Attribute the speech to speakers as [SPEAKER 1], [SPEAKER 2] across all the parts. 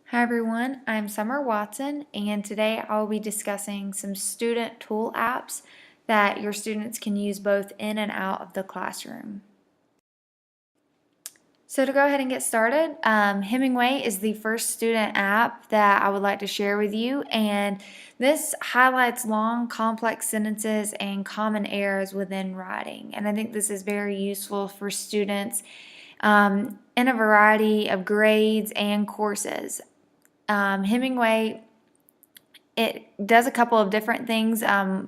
[SPEAKER 1] Hi everyone, I'm Summer Watson, and today I will be discussing some student tool apps that your students can use both in and out of the classroom. So to go ahead and get started, Hemingway is the first student app that I would like to share with you, and this highlights long, complex sentences and common errors within writing. And I think this is very useful for students in a variety of grades and courses. Hemingway, it does a couple of different things.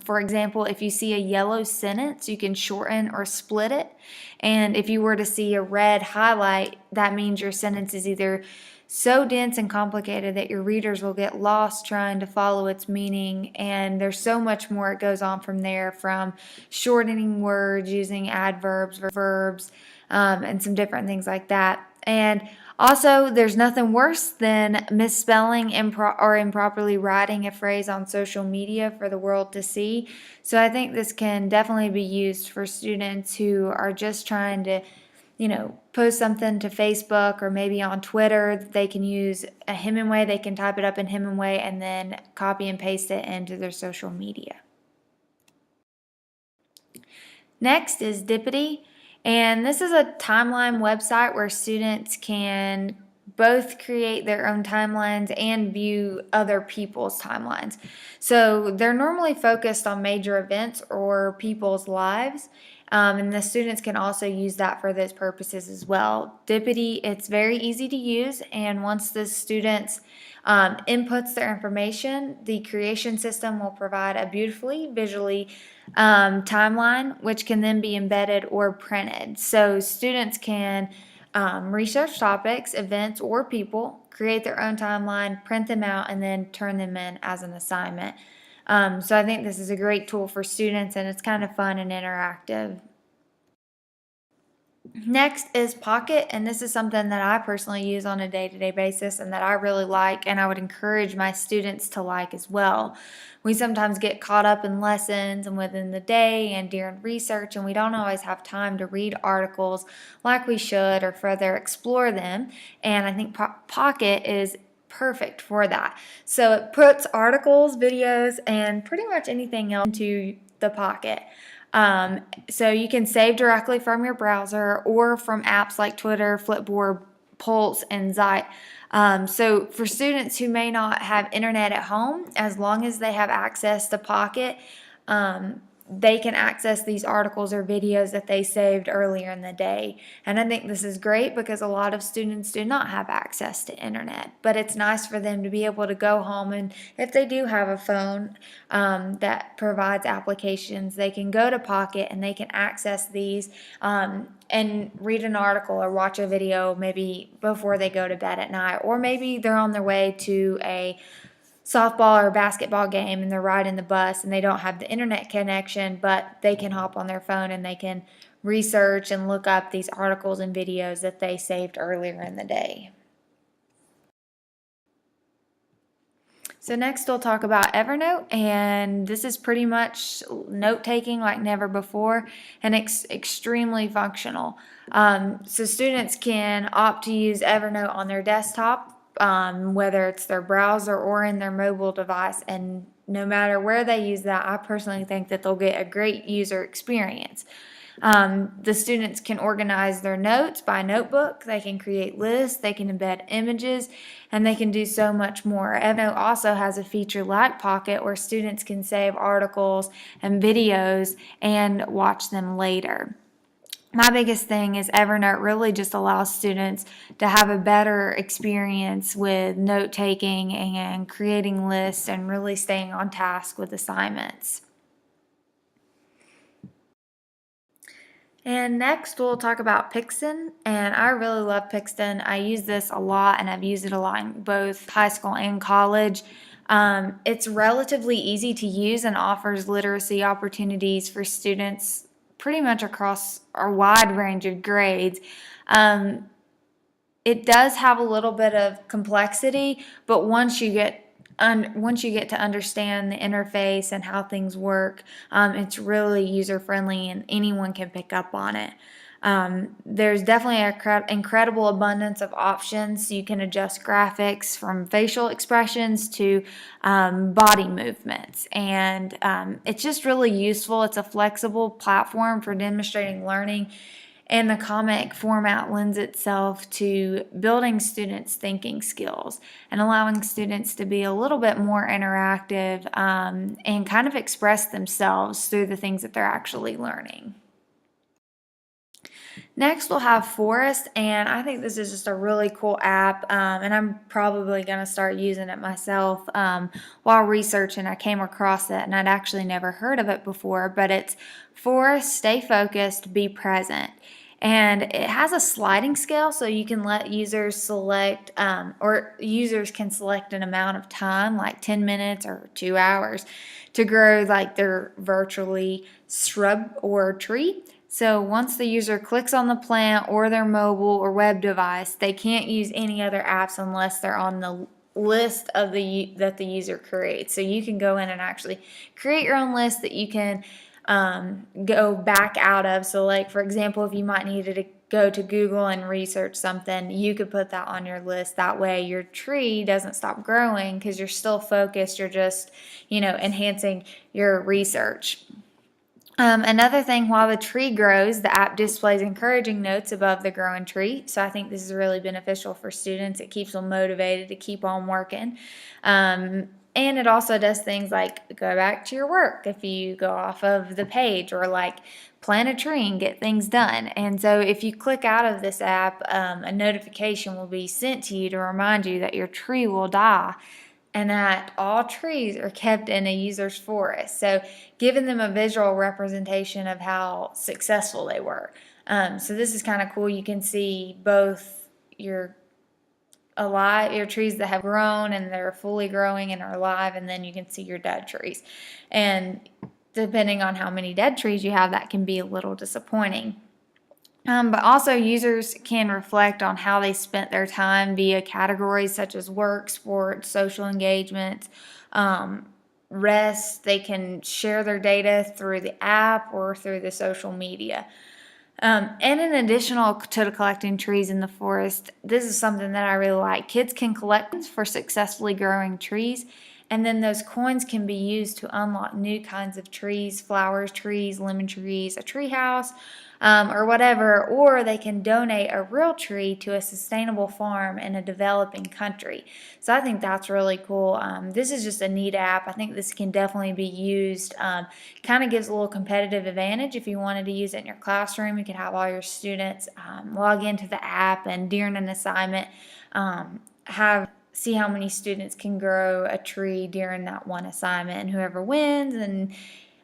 [SPEAKER 1] For example, if you see a yellow sentence, you can shorten or split it. And if you were to see a red highlight, that means your sentence is either so dense and complicated that your readers will get lost trying to follow its meaning. And there's so much more it goes on from there, from shortening words, using adverbs, verbs, and some different things like that. And also, there's nothing worse than misspelling or improperly writing a phrase on social media for the world to see. So I think this can definitely be used for students who are just trying to, post something to Facebook or maybe on Twitter. They can use a Hemingway, they can type it up in Hemingway and then copy and paste it into their social media. Next is Dippity, and this is a timeline website where students can both create their own timelines and view other people's timelines. So they're normally focused on major events or people's lives, and the students can also use that for those purposes as well. Dippity, it's very easy to use, and once the students inputs their information, the creation system will provide a beautifully visually timeline, which can then be embedded or printed. So students can research topics, events, or people, create their own timeline, print them out, and then turn them in as an assignment. So I think this is a great tool for students, and it's kind of fun and interactive. Next is Pocket, and this is something that I personally use on a day-to-day basis and that I really like, and I would encourage my students to like as well. We sometimes get caught up in lessons and within the day and during research, and we don't always have time to read articles like we should or further explore them, and I think Pocket is perfect for that. So it puts articles, videos, and pretty much anything else into the Pocket. So you can save directly from your browser or from apps like Twitter, Flipboard, Pulse, and Zite. So for students who may not have internet at home, as long as they have access to Pocket, they can access these articles or videos that they saved earlier in the day. And I think this is great because a lot of students do not have access to internet, but it's nice for them to be able to go home, and if they do have a phone that provides applications, they can go to Pocket and they can access these and read an article or watch a video maybe before they go to bed at night, or maybe they're on their way to a softball or basketball game and they're riding the bus and they don't have the internet connection, but they can hop on their phone and they can research and look up these articles and videos that they saved earlier in the day. So next we'll talk about Evernote, and this is pretty much note-taking like never before and extremely functional. So students can opt to use Evernote on their desktop, whether it's their browser or in their mobile device, and no matter where they use that, I personally think that they'll get a great user experience. The students can organize their notes by notebook, they can create lists, they can embed images, and they can do so much more. Evernote also has a feature like Pocket where students can save articles and videos and watch them later. My biggest thing is Evernote really just allows students to have a better experience with note taking and creating lists and really staying on task with assignments. And next we'll talk about Pixton, and I really love Pixton. I use this a lot, and I've used it a lot in both high school and college. It's relatively easy to use and offers literacy opportunities for students pretty much across a wide range of grades. Um, it does have a little bit of complexity, but once you get to understand the interface and how things work, it's really user friendly and anyone can pick up on it. There's definitely an incredible abundance of options. You can adjust graphics from facial expressions to body movements, and it's just really useful. It's a flexible platform for demonstrating learning, and the comic format lends itself to building students' thinking skills and allowing students to be a little bit more interactive and kind of express themselves through the things that they're actually learning. Next, we'll have Forest, and I think this is just a really cool app, and I'm probably going to start using it myself. While researching, I came across it, and I'd actually never heard of it before, but it's Forest, Stay Focused, Be Present. And it has a sliding scale, so you can let users select, or users can select an amount of time, like 10 minutes or 2 hours, to grow like their virtually shrub or tree. So once the user clicks on the plant or their mobile or web device, they can't use any other apps unless they're on the list of that the user creates. So you can go in and actually create your own list that you can go back out of. So like, for example, if you might need to go to Google and research something, you could put that on your list. That way your tree doesn't stop growing because you're still focused. You're just, enhancing your research. Another thing, while the tree grows, the app displays encouraging notes above the growing tree. So I think this is really beneficial for students. It keeps them motivated to keep on working. And it also does things like go back to your work if you go off of the page, or like plant a tree and get things done. And so if you click out of this app, a notification will be sent to you to remind you that your tree will die and that all trees are kept in a user's forest. So giving them a visual representation of how successful they were. So this is kind of cool. You can see both your trees that have grown and they're fully growing and are alive, and then you can see your dead trees. And depending on how many dead trees you have, that can be a little disappointing. But also users can reflect on how they spent their time via categories such as work, sports, social engagement, rest. They can share their data through the app or through the social media. And in additional to collecting trees in the forest, this is something that I really like. Kids can collect for successfully growing trees, and then those coins can be used to unlock new kinds of trees, flowers, trees, lemon trees, a tree house, or whatever, or they can donate a real tree to a sustainable farm in a developing country. So I think that's really cool. This is just a neat app. I think this can definitely be used. Kind of gives a little competitive advantage if you wanted to use it in your classroom. You could have all your students log into the app, and during an assignment, see how many students can grow a tree during that one assignment, and whoever wins. And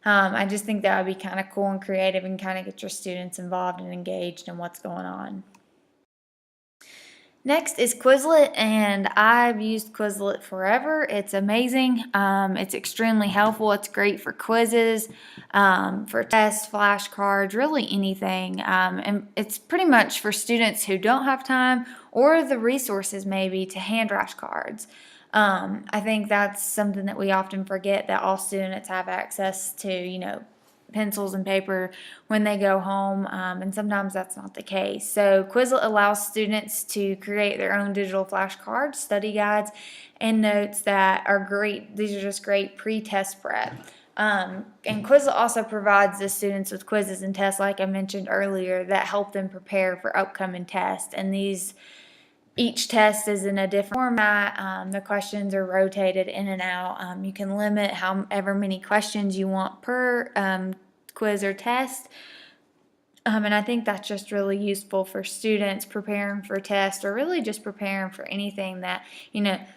[SPEAKER 1] I just think that would be kind of cool and creative, and kind of get your students involved and engaged in what's going on. Next is Quizlet, and I've used Quizlet forever. It's amazing. It's extremely helpful. It's great for quizzes, for tests, flashcards, really anything. And it's pretty much for students who don't have time or the resources maybe to hand flashcards. I think that's something that we often forget, that all students have access to, pencils and paper when they go home, and sometimes that's not the case. So Quizlet allows students to create their own digital flashcards, study guides, and notes that are great. These are just great pre-test prep. And Quizlet also provides the students with quizzes and tests, like I mentioned earlier, that help them prepare for upcoming tests. And each test is in a different format. The questions are rotated in and out. You can limit however many questions you want per quiz or test. And I think that's just really useful for students preparing for tests, or really just preparing for anything that,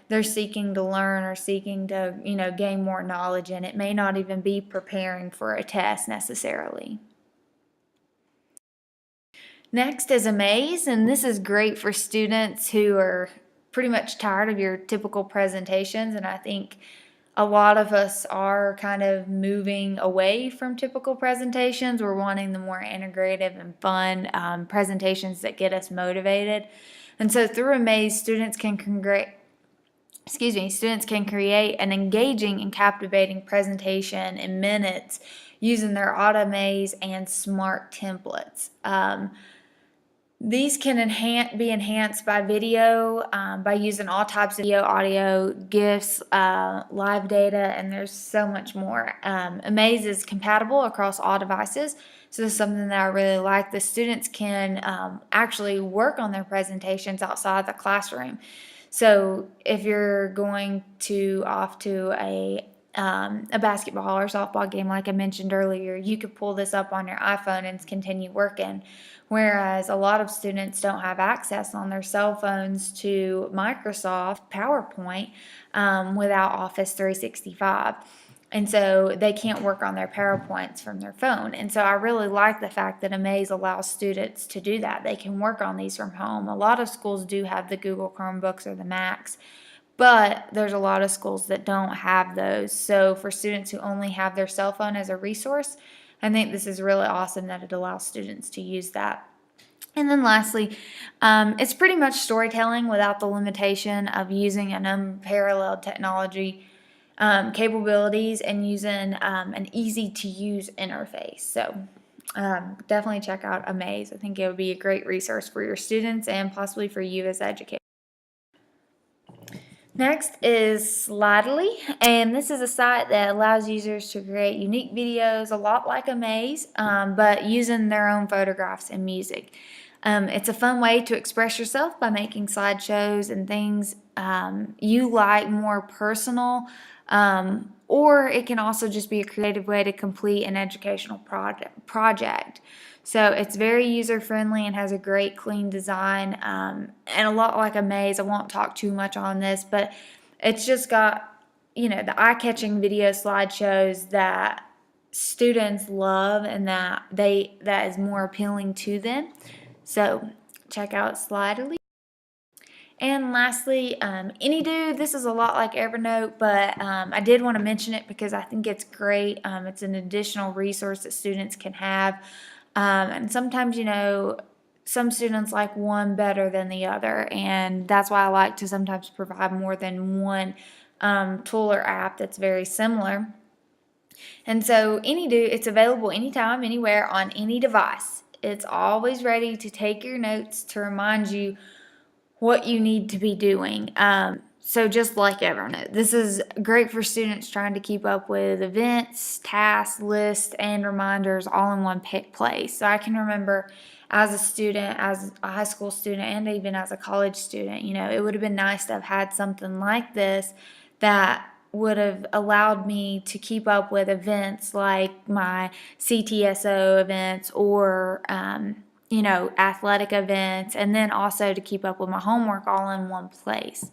[SPEAKER 1] they're seeking to learn or seeking to, gain more knowledge in. It may not even be preparing for a test necessarily. Next is Amaze, and this is great for students who are pretty much tired of your typical presentations, and I think a lot of us are kind of moving away from typical presentations. We're wanting the more integrative and fun presentations that get us motivated. And so through Amaze, students can create an engaging and captivating presentation in minutes using their AutoMaze and smart templates. These can be enhanced by video, by using all types of video, audio, GIFs, live data, and there's so much more. Amaze is compatible across all devices, so this is something that I really like. The students can actually work on their presentations outside the classroom. So if you're going off to a basketball or softball game, like I mentioned earlier, you could pull this up on your iPhone and continue working. Whereas a lot of students don't have access on their cell phones to Microsoft PowerPoint without Office 365. And so they can't work on their PowerPoints from their phone. And so I really like the fact that Amaze allows students to do that. They can work on these from home. A lot of schools do have the Google Chromebooks or the Macs, but there's a lot of schools that don't have those. So for students who only have their cell phone as a resource, I think this is really awesome that it allows students to use that. And then lastly, it's pretty much storytelling without the limitation of using an unparalleled technology capabilities and using an easy to use interface. So definitely check out Amaze. I think it would be a great resource for your students and possibly for you as educators. Next is Slidely, and this is a site that allows users to create unique videos, a lot like Amaze, but using their own photographs and music. It's a fun way to express yourself by making slideshows and things you like more personal, or it can also just be a creative way to complete an educational project. So it's very user-friendly and has a great clean design, and a lot like Amaze. I won't talk too much on this, but it's just got, the eye-catching video slideshows that students love and that is more appealing to them. So check out Slidely. And lastly, AnyDo. This is a lot like Evernote, but I did want to mention it because I think it's great. It's an additional resource that students can have. And sometimes, some students like one better than the other, and that's why I like to sometimes provide more than one tool or app that's very similar. And so AnyDo, it's available anytime, anywhere, on any device. It's always ready to take your notes to remind you what you need to be doing. So just like Evernote, this is great for students trying to keep up with events, tasks, lists, and reminders all in one place. So I can remember as a student, as a high school student, and even as a college student, it would have been nice to have had something like this that would have allowed me to keep up with events like my CTSO events or athletic events, and then also to keep up with my homework all in one place.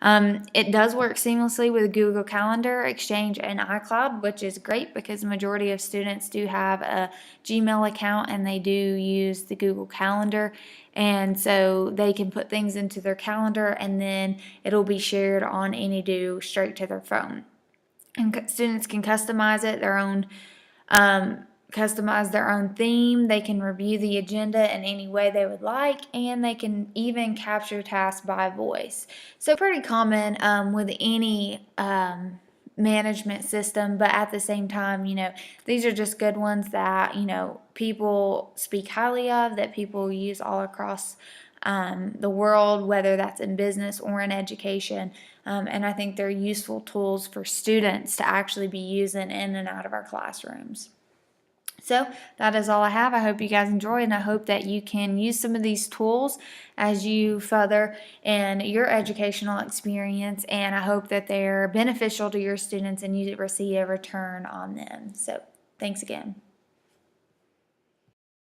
[SPEAKER 1] It does work seamlessly with Google Calendar, Exchange, and iCloud, which is great because the majority of students do have a Gmail account and they do use the Google Calendar. And so they can put things into their calendar and then it'll be shared on AnyDo straight to their phone. And students can customize their own theme. They can review the agenda in any way they would like, and they can even capture tasks by voice. So pretty common with any management system, but at the same time, these are just good ones that, people speak highly of, that people use all across the world, whether that's in business or in education. And I think they're useful tools for students to actually be using in and out of our classrooms. So that is all I have. I hope you guys enjoy, and I hope that you can use some of these tools as you further in your educational experience, and I hope that they're beneficial to your students and you receive a return on them. So thanks again.